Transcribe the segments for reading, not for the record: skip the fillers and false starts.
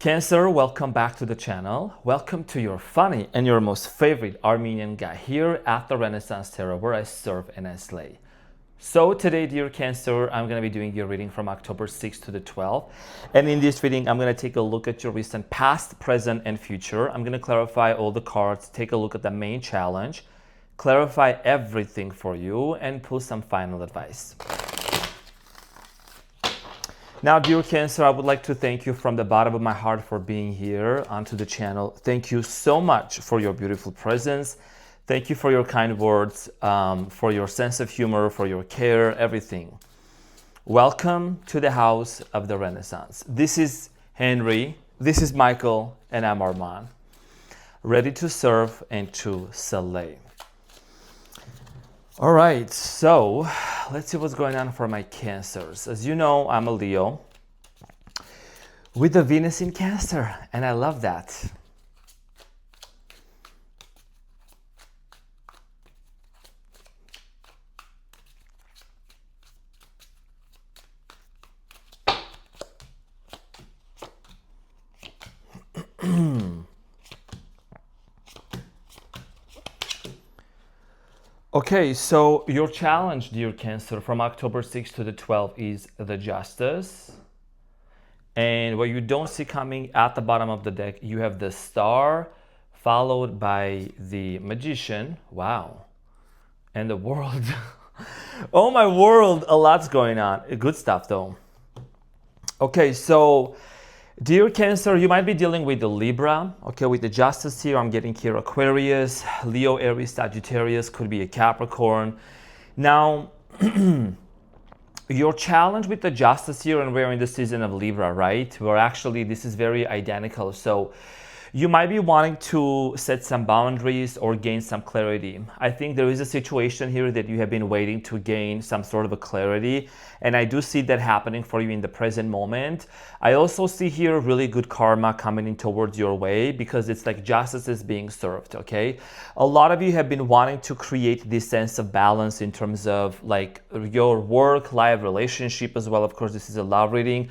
Cancer, welcome back to the channel. Welcome to your funny and your most favorite Armenian guy here at the Renaissance Tarot, where I serve and I slay. So today, dear Cancer, I'm going to be doing your reading from October 6th to the 12th. And in this reading, I'm going to take a look at your recent past, present, and future. I'm going to clarify all the cards, take a look at the main challenge, clarify everything for you, and pull some final advice. Now, dear Cancer, I would like to thank you from the bottom of my heart for being here onto the channel. Thank you so much for your beautiful presence. Thank you for your kind words, for your sense of humor, for your care, everything. Welcome to the house of the Renaissance. This is Henry, this is Michael, and I'm Arman. Ready to serve and to slay. All right, so let's see what's going on for my Cancers. As you know, I'm a Leo with the Venus in Cancer, and I love that. Okay, so your challenge, dear Cancer, from October 6th to the 12th is the Justice. And what you don't see coming at the bottom of the deck, you have the Star, followed by the Magician. Wow. And the World. Oh my world, a lot's going on. Good stuff, though. Okay, so dear Cancer, you might be dealing with the Libra. Okay, with the Justice here, I'm getting here Aquarius, Leo, Aries, Sagittarius, could be a Capricorn. Now, your challenge with the Justice here, and we're in the season of Libra, right? Where actually this is very identical. So you might be wanting to set some boundaries or gain some clarity. I think there is a situation here that you have been waiting to gain some sort of a clarity. And I do see that happening for you in the present moment. I also see here really good karma coming in towards your way because it's like justice is being served, okay? A lot of you have been wanting to create this sense of balance in terms of like your work, life, relationship as well. Of course, this is a love reading.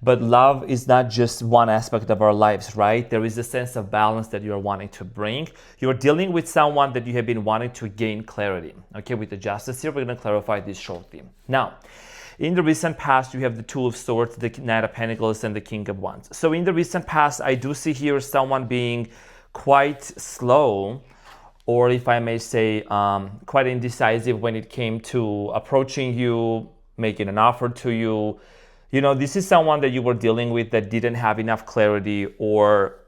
But love is not just one aspect of our lives, right? There is a sense of balance that you're wanting to bring. You're dealing with someone that you have been wanting to gain clarity. Okay, with the Justice here, we're going to clarify this shortly. Now, in the recent past, you have the Two of Swords, the Knight of Pentacles, and the King of Wands. So in the recent past, I do see here someone being quite slow, or if I may say, quite indecisive when it came to approaching you, making an offer to you. You know, this is someone that you were dealing with that didn't have enough clarity or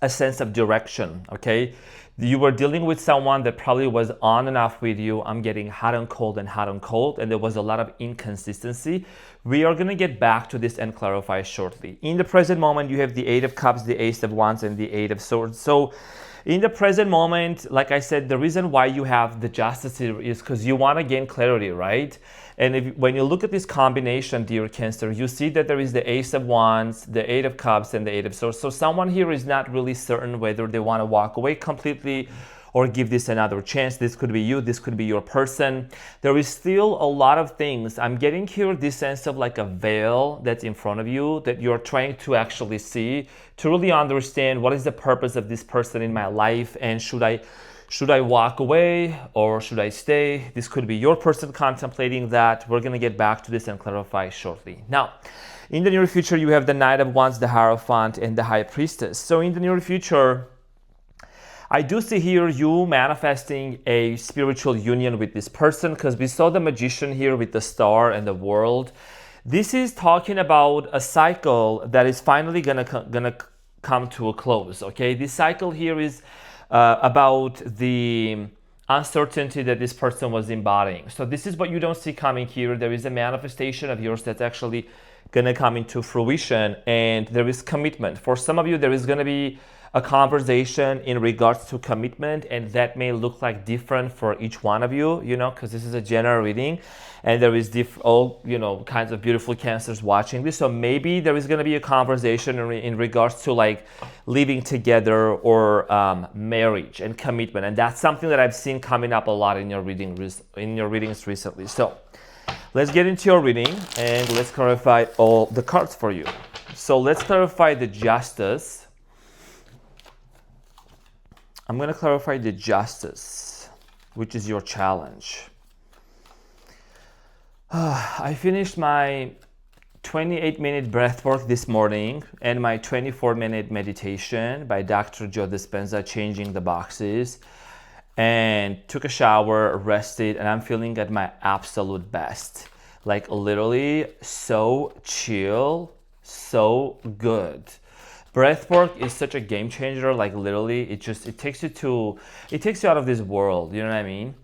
a sense of direction, okay? You were dealing with someone that probably was on and off with you. I'm getting hot and cold and hot and cold, and there was a lot of inconsistency. We are going to get back to this and clarify shortly. In the present moment, you have the Eight of Cups, the Ace of Wands, and the Eight of Swords. So in the present moment, like I said, the reason why you have the Justice here is because you want to gain clarity, right? And when you look at this combination, dear Cancer, you see that there is the Ace of Wands, the Eight of Cups, and the Eight of Swords. So someone here is not really certain whether they want to walk away completely or give this another chance. This could be you, this could be your person. There is still a lot of things. I'm getting here this sense of like a veil that's in front of you that you're trying to actually see, to really understand what is the purpose of this person in my life, and should I walk away or should I stay? This could be your person contemplating that. We're going to get back to this and clarify shortly. Now, in the near future, you have the Knight of Wands, the Hierophant, and the High Priestess. So in the near future, I do see here you manifesting a spiritual union with this person, because we saw the Magician here with the Star and the World. This is talking about a cycle that is finally gonna come to a close, okay? This cycle here is about the uncertainty that this person was embodying. So this is what you don't see coming here. There is a manifestation of yours that's actually going to come into fruition, and there is commitment. For some of you, there is going to be a conversation in regards to commitment, and that may look like different for each one of you, you know, because this is a general reading, and there is all, you know, kinds of beautiful Cancers watching this. So maybe there is going to be a conversation in regards to like living together or marriage and commitment, and that's something that I've seen coming up a lot in your readings recently. So let's get into your reading and let's clarify all the cards for you. So let's clarify the justice. I'm going to clarify the justice, which is your challenge. I finished my 28-minute breath work this morning and my 24-minute meditation by Dr. Joe Dispenza, Changing the Boxes, and took a shower, rested, and I'm feeling at my absolute best. Like literally so chill, so good. Breath work is such a game changer. Like literally, it takes you out of this world. You know what I mean?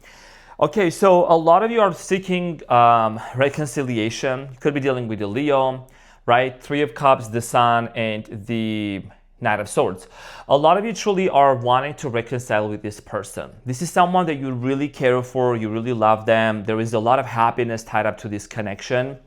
Okay, so a lot of you are seeking reconciliation. You could be dealing with the Leo, right? Three of Cups, the Sun, and the Knight of Swords. A lot of you truly are wanting to reconcile with this person. This is someone that you really care for, you really love them. There is a lot of happiness tied up to this connection.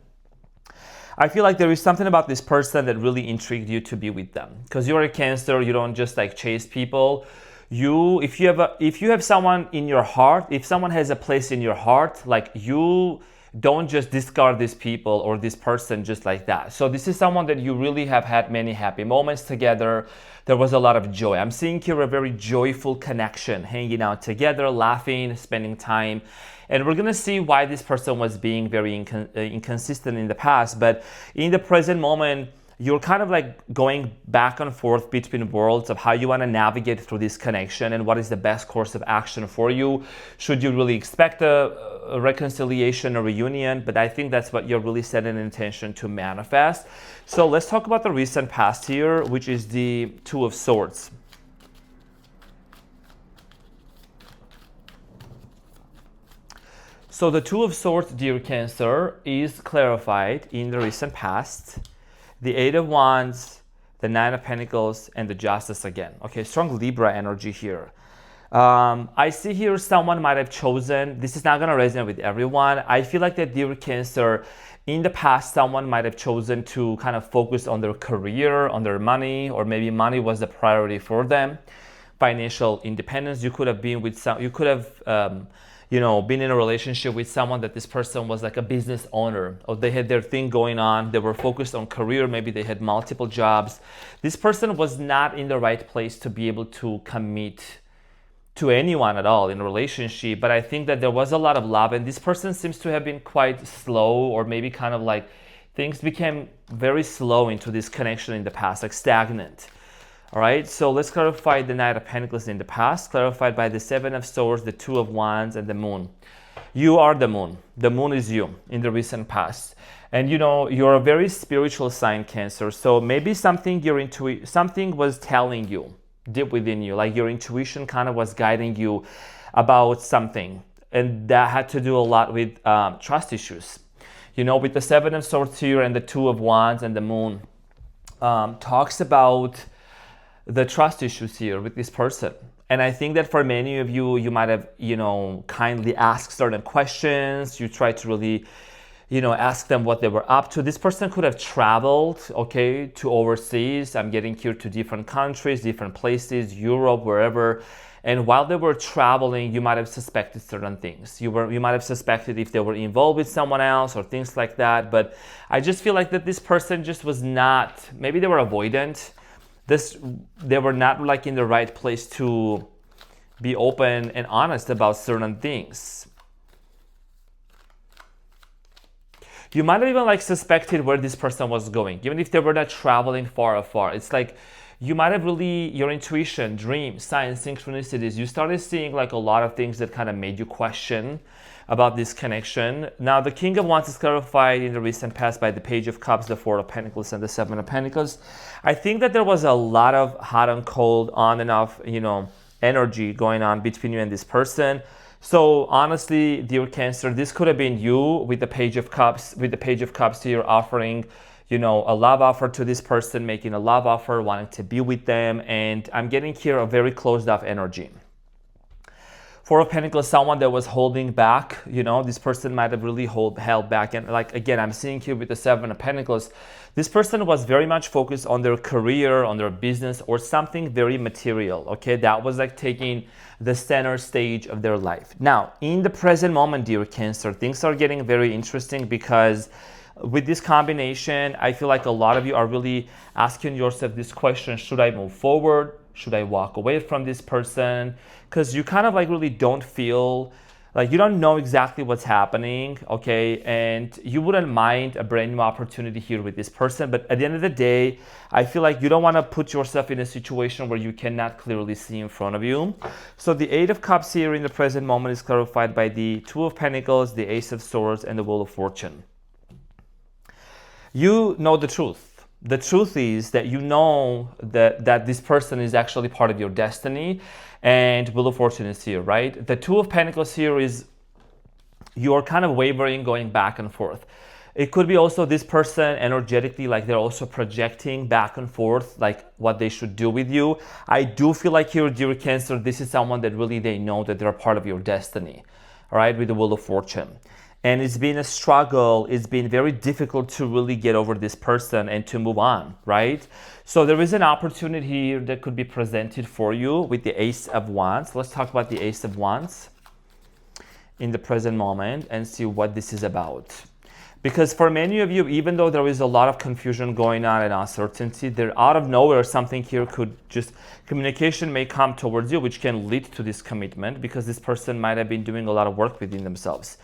I feel like there is something about this person that really intrigued you to be with them. Because you're a Cancer, you don't just like chase people. If you have someone in your heart, if someone has a place in your heart, like you don't just discard these people or this person just like that. So this is someone that you really have had many happy moments together. There was a lot of joy. I'm seeing here a very joyful connection, hanging out together, laughing, spending time. And we're going to see why this person was being very inconsistent in the past. But in the present moment, you're kind of like going back and forth between worlds of how you want to navigate through this connection and what is the best course of action for you. Should you really expect a reconciliation or reunion? But I think that's what you're really setting an intention to manifest. So let's talk about the recent past here, which is the Two of Swords. So the Two of Swords, dear Cancer, is clarified in the recent past. The Eight of Wands, the Nine of Pentacles, and the Justice again. Okay, strong Libra energy here. I see here someone might have chosen, this is not going to resonate with everyone. I feel like that dear Cancer, in the past, someone might have chosen to kind of focus on their career, on their money, or maybe money was the priority for them. Financial independence. You could have been with been in a relationship with someone that this person was like a business owner, or they had their thing going on. They were focused on career. Maybe they had multiple jobs. This person was not in the right place to be able to commit to anyone at all in a relationship. But I think that there was a lot of love, and this person seems to have been quite slow, or maybe kind of like things became very slow into this connection in the past, like stagnant. All right, so let's clarify the Knight of Pentacles in the past, clarified by the Seven of Swords, the Two of Wands, and the Moon. You are the Moon. The Moon is you in the recent past. And you're a very spiritual sign, Cancer. So maybe something was telling you deep within you, like your intuition kind of was guiding you about something. And that had to do a lot with trust issues. With the Seven of Swords here and the Two of Wands and the Moon, talks about the trust issues here with this person. And I think that for many of you, you might have, kindly asked certain questions. You tried to really, ask them what they were up to. This person could have traveled, to overseas. I'm getting here to different countries, different places, Europe, wherever. And while they were traveling, you might have suspected certain things. You might have suspected if they were involved with someone else or things like that. But I just feel like that this person just was not, maybe they were avoidant. They were not like in the right place to be open and honest about certain things. You might have even like suspected where this person was going, even if they were not traveling far afar. It's like you might have really, your intuition, dreams, signs, synchronicities, you started seeing like a lot of things that kind of made you question about this connection. Now, the King of Wands is clarified in the recent past by the Page of Cups, the Four of Pentacles, and the Seven of Pentacles. I think that there was a lot of hot and cold, on and off, energy going on between you and this person. So honestly, dear Cancer, this could have been you with the Page of Cups, here offering, a love offer to this person, making a love offer, wanting to be with them. And I'm getting here a very closed off energy. Four of Pentacles, someone that was holding back, this person might have really held back. And like, again, I'm seeing here with the Seven of Pentacles, this person was very much focused on their career, on their business, or something very material, That was like taking the center stage of their life. Now, in the present moment, dear Cancer, things are getting very interesting because With this combination, I feel like a lot of you are really asking yourself this question: should I move forward? Should I walk away from this person? Because you kind of like really don't feel like you don't know exactly what's happening, okay? And you wouldn't mind a brand new opportunity here with this person. But at the end of the day, I feel like you don't want to put yourself in a situation where you cannot clearly see in front of you. So the Eight of Cups here in the present moment is clarified by the Two of Pentacles, the Ace of Swords, and the Wheel of Fortune. You know the truth. The truth is that you know that this person is actually part of your destiny, and Wheel of Fortune is here, right? The Two of Pentacles here is you're kind of wavering, going back and forth. It could be also this person energetically, like they're also projecting back and forth, like what they should do with you. I do feel like here, dear Cancer, this is someone that really they know that they're part of your destiny, all right, with the Wheel of Fortune. And it's been a struggle. It's been very difficult to really get over this person and to move on, right? So there is an opportunity here that could be presented for you with the Ace of Wands. Let's talk about the Ace of Wands in the present moment and see what this is about. Because for many of you, even though there is a lot of confusion going on and uncertainty, there out of nowhere, something here could just, communication may come towards you, which can lead to this commitment because this person might have been doing a lot of work within themselves.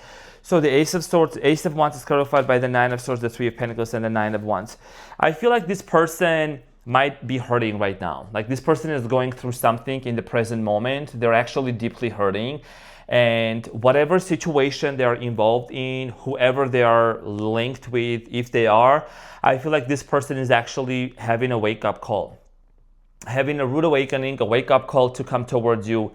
So the Ace of Swords, Ace of Wands is clarified by the Nine of Swords, the Three of Pentacles, and the Nine of Wands. I feel like this person might be hurting right now. Like this person is going through something in the present moment. They're actually deeply hurting. And whatever situation they are involved in, whoever they are linked with, if they are, I feel like this person is actually having a wake-up call. Having a rude awakening, a wake-up call to come towards you.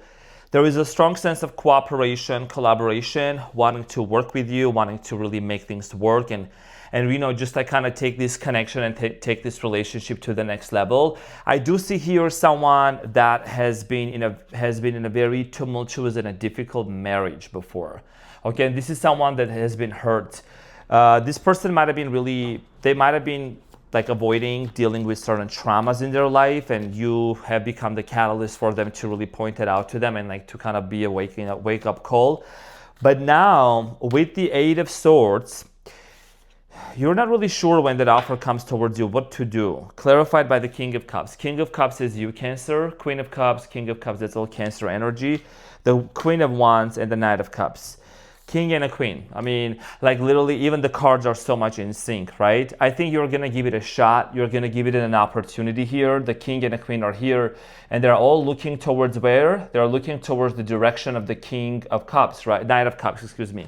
There is a strong sense of cooperation, collaboration, wanting to work with you, wanting to really make things work and you know, just like kind of take this connection and take this relationship to the next level. I do see here someone that has been in a very tumultuous and a difficult marriage before. Okay, and this is someone that has been hurt. This person might have been they might have been like avoiding dealing with certain traumas in their life, and you have become the catalyst for them to really point it out to them and like to kind of be a wake up call. But now with the Eight of Swords, you're not really sure when that offer comes towards you what to do. Clarified by the King of Cups. King of Cups is you, Cancer. Queen of Cups, King of Cups, that's all Cancer energy. The Queen of Wands and the Knight of Cups. King and a Queen. I mean, like literally even the cards are so much in sync, right? I think you're going to give it a shot. You're going to give it an opportunity here. The King and the Queen are here and they're all looking towards where? They're looking towards the direction of the King of Cups, right? Knight of Cups, excuse me.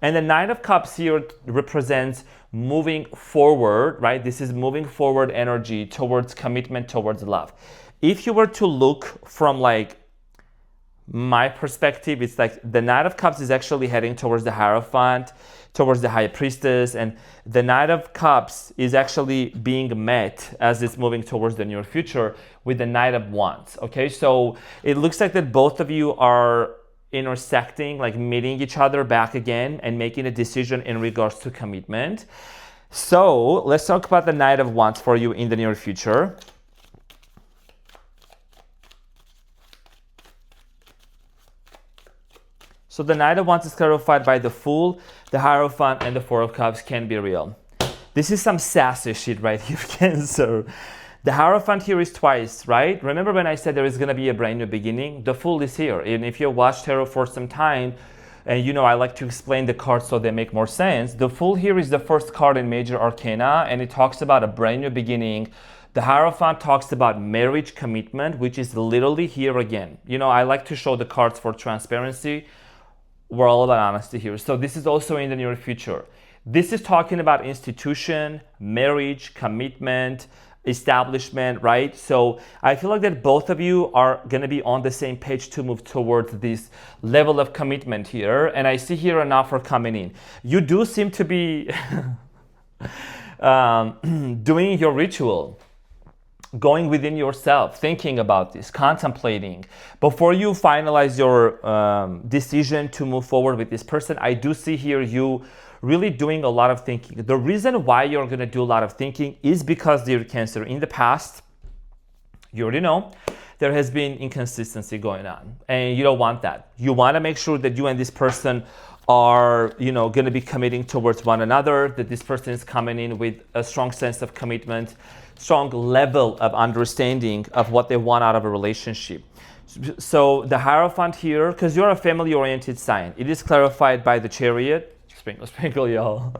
And the Knight of Cups here represents moving forward, right? This is moving forward energy towards commitment, towards love. If you were to look from like my perspective, it's like the Knight of Cups is actually heading towards the Hierophant, towards the High Priestess, and the Knight of Cups is actually being met as it's moving towards the near future with the Knight of Wands. Okay, so it looks like that both of you are intersecting, like meeting each other back again and making a decision in regards to commitment. So let's talk about the Knight of Wands for you in the near future. So the Knight of Wands is clarified by the Fool, the Hierophant, and the Four of Cups can be real. This is some sassy shit right here, Cancer. The Hierophant here is twice, right? Remember when I said there is going to be a brand new beginning? The Fool is here. And if you watched tarot for some time, and you know I like to explain the cards so they make more sense, the Fool here is the first card in Major Arcana, and it talks about a brand new beginning. The Hierophant talks about marriage commitment, which is literally here again. You know, I like to show the cards for transparency. We're all about honesty here. So this is also in the near future. This is talking about institution, marriage, commitment, establishment, right? So I feel like that both of you are going to be on the same page to move towards this level of commitment here. And I see here an offer coming in. You do seem to be doing your ritual, going within yourself, thinking about this, contemplating. Before you finalize your decision to move forward with this person, I do see here you really doing a lot of thinking. The reason why you're going to do a lot of thinking is because, dear Cancer, in the past, you already know, there has been inconsistency going on and you don't want that. You want to make sure that you and this person are, going to be committing towards one another, that this person is coming in with a strong sense of commitment, strong level of understanding of what they want out of a relationship. So the Hierophant here, because you're a family-oriented sign, it is clarified by the Chariot. Sprinkle, sprinkle, y'all.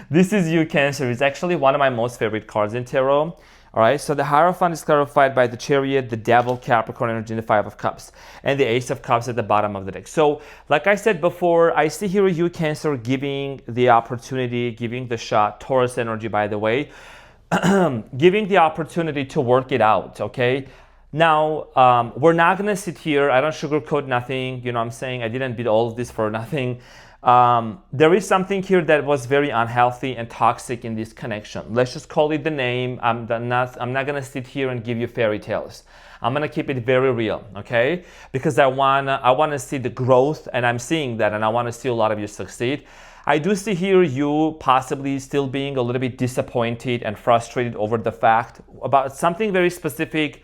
This is you, Cancer. It's actually one of my most favorite cards in tarot. All right, so the Hierophant is clarified by the Chariot, the Devil, Capricorn energy, and the Five of Cups, and the Ace of Cups at the bottom of the deck. So, like I said before, I see here you, Cancer, giving the opportunity, giving the shot, Taurus energy, by the way, giving the opportunity to work it out, okay? Now, we're not going to sit here. I don't sugarcoat nothing. You know what I'm saying? I didn't beat all of this for nothing. There is something here that was very unhealthy and toxic in this connection. Let's just call it the name. I'm not going to sit here and give you fairy tales. I'm going to keep it very real, okay? Because I want to see the growth, and I'm seeing that, and I want to see a lot of you succeed. I do see here you possibly still being a little bit disappointed and frustrated over the fact about something very specific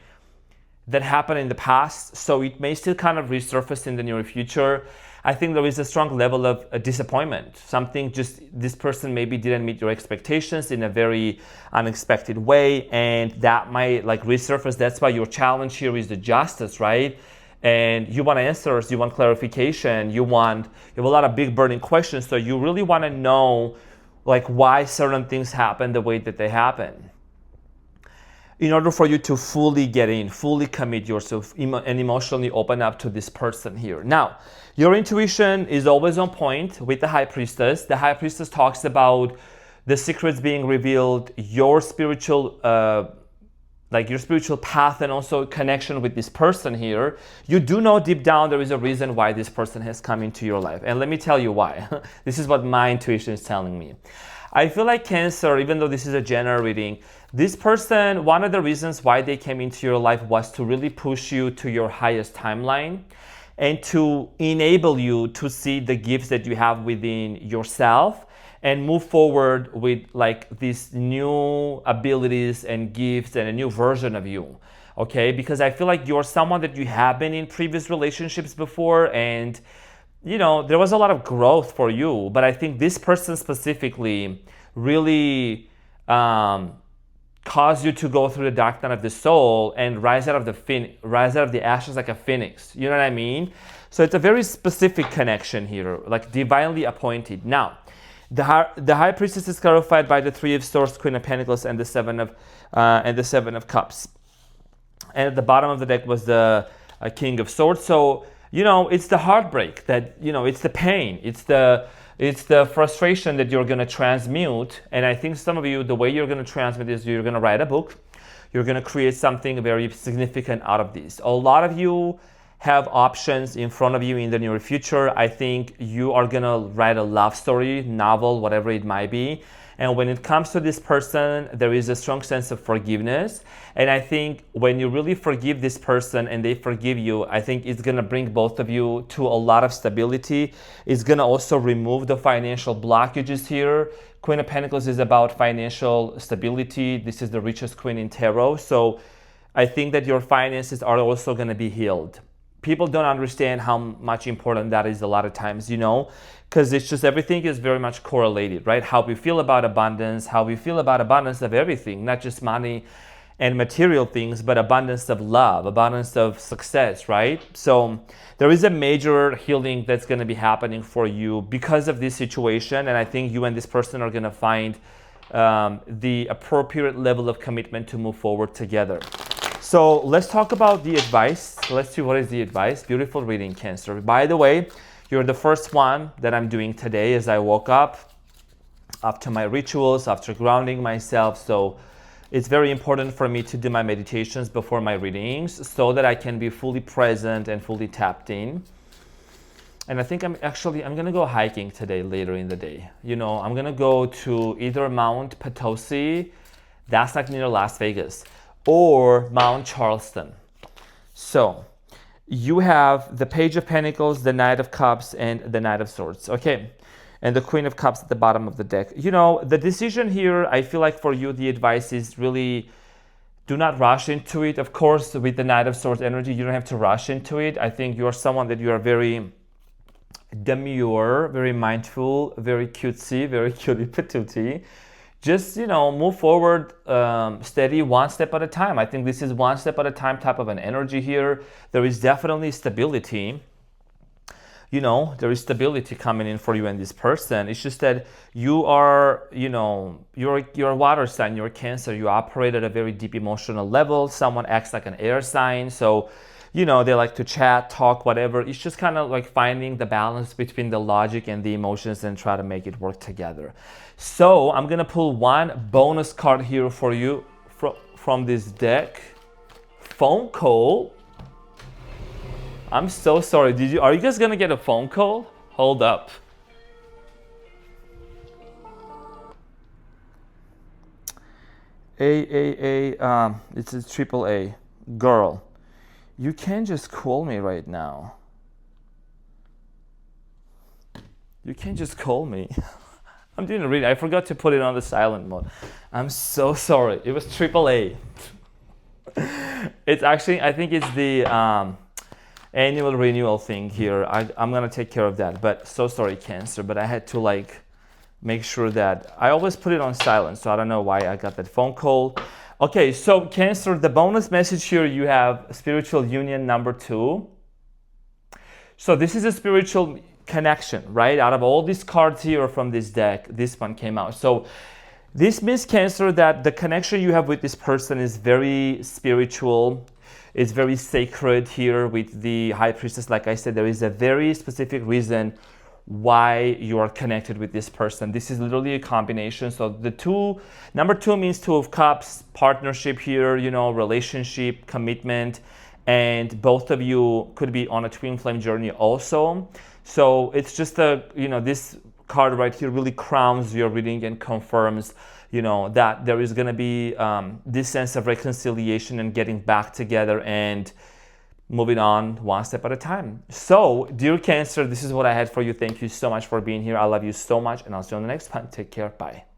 that happened in the past, so it may still kind of resurface in the near future. I think there is a strong level of disappointment. Something just, this person maybe didn't meet your expectations in a very unexpected way, and that might like resurface. That's why your challenge here is the Justice, right? And you want answers, you want clarification, you have a lot of big burning questions, so you really want to know like why certain things happen the way that they happen, in order for you to fully get in, fully commit yourself and emotionally open up to this person here. Now, your intuition is always on point with the High Priestess. The High Priestess talks about the secrets being revealed, your spiritual path, and also connection with this person here. You do know deep down there is a reason why this person has come into your life. And let me tell you why. This is what my intuition is telling me. I feel like Cancer, even though this is a general reading, this person, one of the reasons why they came into your life was to really push you to your highest timeline and to enable you to see the gifts that you have within yourself and move forward with like these new abilities and gifts and a new version of you. Okay, because I feel like you're someone that you have been in previous relationships before, and there was a lot of growth for you, but I think this person specifically really caused you to go through the dark night of the soul and rise out of the ashes like a phoenix. You know what I mean? So it's a very specific connection here, like divinely appointed. Now, the High Priestess is clarified by the Three of Swords, Queen of Pentacles, and the Seven of Cups. And at the bottom of the deck was the King of Swords. So it's the heartbreak that, it's the pain, it's the frustration that you're going to transmute. And I think some of you, the way you're going to transmit is you're going to write a book. You're going to create something very significant out of this. A lot of you have options in front of you in the near future. I think you are going to write a love story, novel, whatever it might be. And when it comes to this person, there is a strong sense of forgiveness. And I think when you really forgive this person and they forgive you, I think it's going to bring both of you to a lot of stability. It's going to also remove the financial blockages here. Queen of Pentacles is about financial stability. This is the richest queen in tarot. So I think that your finances are also going to be healed. People don't understand how much important that is a lot of times, because it's just everything is very much correlated, right? How we feel about abundance, of everything, not just money and material things, but abundance of love, abundance of success, right? So there is a major healing that's going to be happening for you because of this situation. And I think you and this person are going to find the appropriate level of commitment to move forward together. So let's talk about the advice. Let's see what is the advice. Beautiful reading, Cancer. By the way, you're the first one that I'm doing today as I woke up after my rituals, after grounding myself. So it's very important for me to do my meditations before my readings so that I can be fully present and fully tapped in. And I think I'm going to go hiking today later in the day. I'm going to go to either Mount Potosi, that's like near Las Vegas, or Mount Charleston. So you have the Page of Pentacles, the Knight of Cups, and the Knight of Swords. Okay. And the Queen of Cups at the bottom of the deck. The decision here, I feel like for you, the advice is really do not rush into it. Of course, with the Knight of Swords energy, you don't have to rush into it. I think you're someone that you are very demure, very mindful, very cutesy, very cutie patootie. Just, move forward, steady, one step at a time. I think this is one step at a time type of an energy here. There is definitely stability. There is stability coming in for you and this person. It's just that you are, you're a water sign, you're Cancer. You operate at a very deep emotional level. Someone acts like an air sign. So, they like to chat, talk, whatever. It's just kind of like finding the balance between the logic and the emotions and try to make it work together. So I'm going to pull one bonus card here for you from this deck. Phone call. I'm so sorry. Are you guys going to get a phone call? Hold up. It's a triple A. Girl. You can't just call me right now. You can't just call me. I'm doing a reading. I forgot to put it on the silent mode. I'm so sorry. It was AAA. It's actually, I think it's the annual renewal thing here. I'm going to take care of that. But so sorry, Cancer. But I had to make sure that I always put it on silent. So I don't know why I got that phone call. Okay, so Cancer, the bonus message here, you have spiritual union number 2. So this is a spiritual connection, right? Out of all these cards here from this deck, this one came out. So this means, Cancer, that the connection you have with this person is very spiritual. It's very sacred here with the High Priestess. Like I said, there is a very specific reason why you are connected with this person. This is literally a combination. So number 2 means 2 of Cups, partnership here, relationship, commitment, and both of you could be on a twin flame journey also. So it's just this card right here really crowns your reading and confirms, that there is going to be this sense of reconciliation and getting back together and moving on one step at a time. So, dear Cancer, this is what I had for you. Thank you so much for being here. I love you so much, and I'll see you on the next one. Take care. Bye.